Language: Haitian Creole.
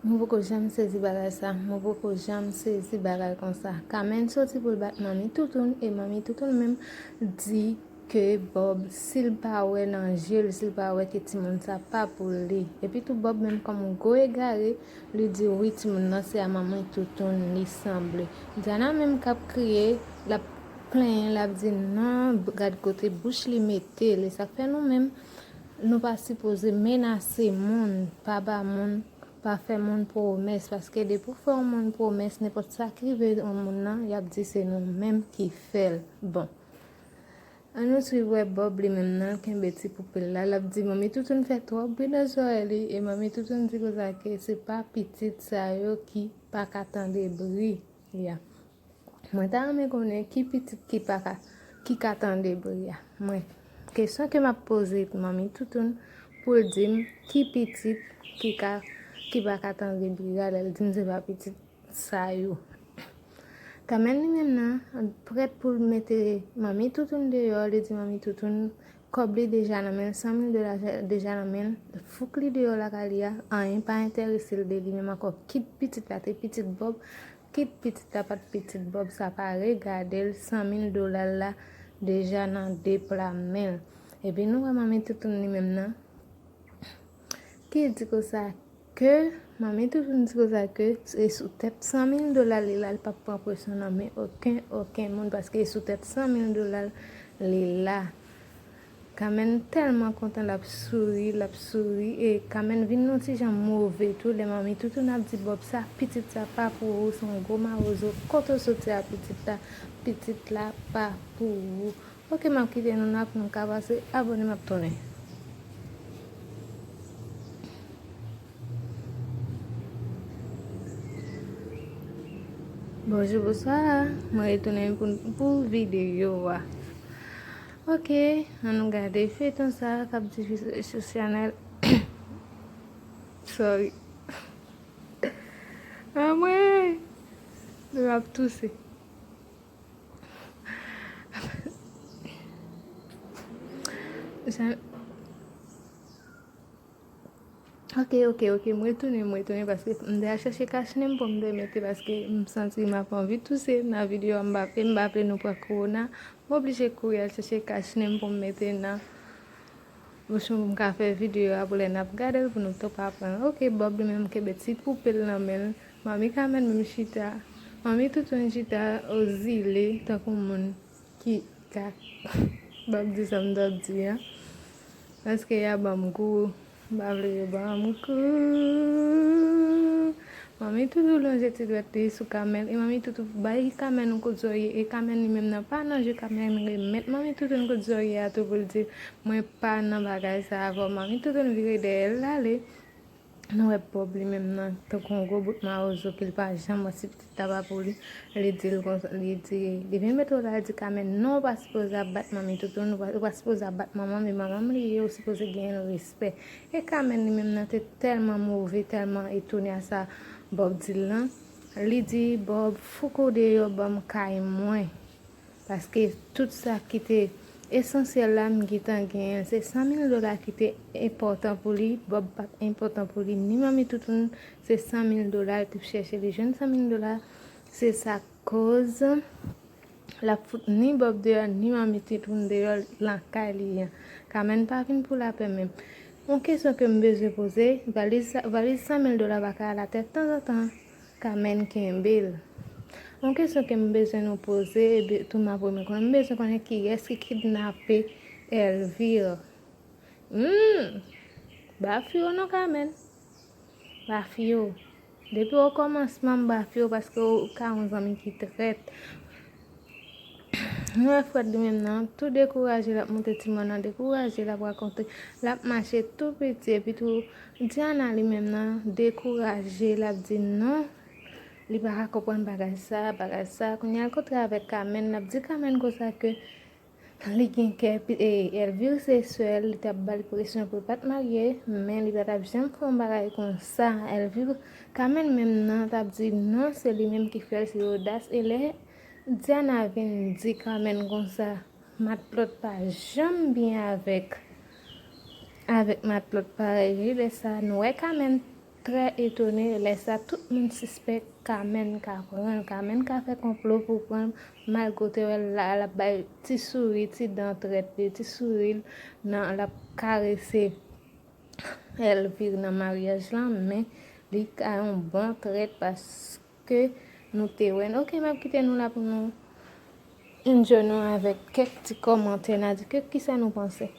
Mwen poko jam sezi bagay sa, mwen poko jam sezi bagay kon sa. Kamen soti pou bat mami toutoun, e mami toutoun menm di ke Bob sil pa we nan jel, sil pa we ke Timon sa pa pou li. E pi tou Bob menm komon go e gare, li di oui Timon nan se a maman toutoun li semble. Diana menm kap kriye, la plen, la di nan, gade kote bouche li mette, li sa fe nou menm, nou pa supose menase moun, pa ba moun, pa fè moun promès, paske de pou fè moun promès, n'importe sa krive moun nan, yap di se nou menm ki fèl. Bon. An nou suivwe Bob li menm nan, ken beti poupel la, lap di, mami toutoun fè trop, bina soye li, e mami toutoun di ko zake, se pa pitit sa yo ki pa katande bri, ya. Mwen ta ame konen, ki pitit ki pa katande bri, ya. Mwen, kesyon ke ma pose, mami toutoun, pou dim, ki pitit ki pa katande bri, ya, el dim se pa pitit sa yo. Kamen li men nan, prêt pour mettre mami toutoun dehors, li di mami toutoun, kob li deja nan men, $100,000 deja nan men, fuk li dehors la kalia, an pa intéressé de li men encore, kit petit la te petit Bob, kit petit la pat petit Bob, sa pa regarder $100,000 la deja nan depla men. Et puis nous mami toutoun li men nan, qui dit que ça que mami toutoun dit que ça que c'est sous tête $100,000 li la pas prend pression nan mais aucun monde parce que sous tête $100,000 li la. Kamen tellement content la souris et Kamen vin non ti jan mauvais tout les mami toutoun a dit Bob ça petit ça pas pour son gros marozo koto sorti a petit la pas pour OK m'a quitté nous n'a pour nous passer abonner m'a tourner. Bonjour, bonsoir. Je retourne pour vidéo. Ok, on regarde fait ton ça cap sur channel. Sorry. Ah ouais. Je vais tousser. Ok, moi retourner parce que je chercher cache-nem pour me mettre parce que je sens que m'a pas envie de tousser dans la vidéo Mbappé nous pour corona. M'obligé courir chercher cache-nem pour me mettre dans je vais faire vidéo pour les regarder pour nous top apprendre. Ok, Bob même que petit poupée là même. Mami quand même chita. Mami tout un chita aux îles tant qu'on monde qui Bob dit ça me dit hein. Parce que y a bamkou bavle bamkou. Mami tout le j'étais doit sous Kamen et mami tout bail Kamen on ko zoye et Kamen ni même n'a pas non je Kamen mettre mami tout on ko zoye à tout pour dire moi pas nan bagay ça avant mami tout on vire d'elle là les non est problème même nan tant qu'on go bout ma ozo qu'il pas jamais si petit tabac pour lui les dire les dire les vient mettre là dit Kamen non pas supposé battre mami tout on pas supposé battre maman mais maman lui aussi supposé gagner respect et Kamen ni même nan tellement mauvais tellement étonné à ça Bob Dylan, li di Bob fouko de yo bam kay moins parce que tout ça qui était essentiel là qui t'en gagne c'est $100,000 qui était important pour lui Bob pas important pour lui ni mami tout c'est $100,000 tu chercher les jeunes $100,000 c'est sa cause la fout ni Bob de ni mami tout de la kay quand même pas fin pour la paix même. Une question que je besoin poser, valise $100,000 va à la tête de temps en temps, Kamen Kembel. Une question que je besoin nous poser, tout ma première question, je besoin connaître qui est-ce qui kidnappé Elvire. Bafio non Kamen. Bafio. Depuis au commencement Bafio parce que au 40 ans qui traite. Nous fait de maintenant tout décourager la monter Timon décourager la raconter la marcher tout petit et puis tout Diana lui même décourager la dit non il pas comprendre bagage ça qu'on y a rencontré avec Kamen n'a dit Kamen comme ça que li gen et elle vit sexuelle il t'a bal pression pour pas te marier mais il va jamais faire bagage comme ça elle vit Kamen même t'a dit non c'est lui même qui fait c'est audace et les Diana vient dit Kamen comme ça Matplot pas jamais bien avec Matplot pareil laisse ça nous Kamen très étonné. Laisse ça, tout le monde suspect Carmen ka prendre. Carmen ka fait complot pour prendre mal côté la petit sourire, petit dent traite, petit sourire dans la caresser. Elle vire dans mariage là, mais li a un bon trait parce que nous te ouais. OK, m'a quitté nous là pour nous enjoy nous avec quelques petits commentaires. N'a dit que qui ça nous pensait.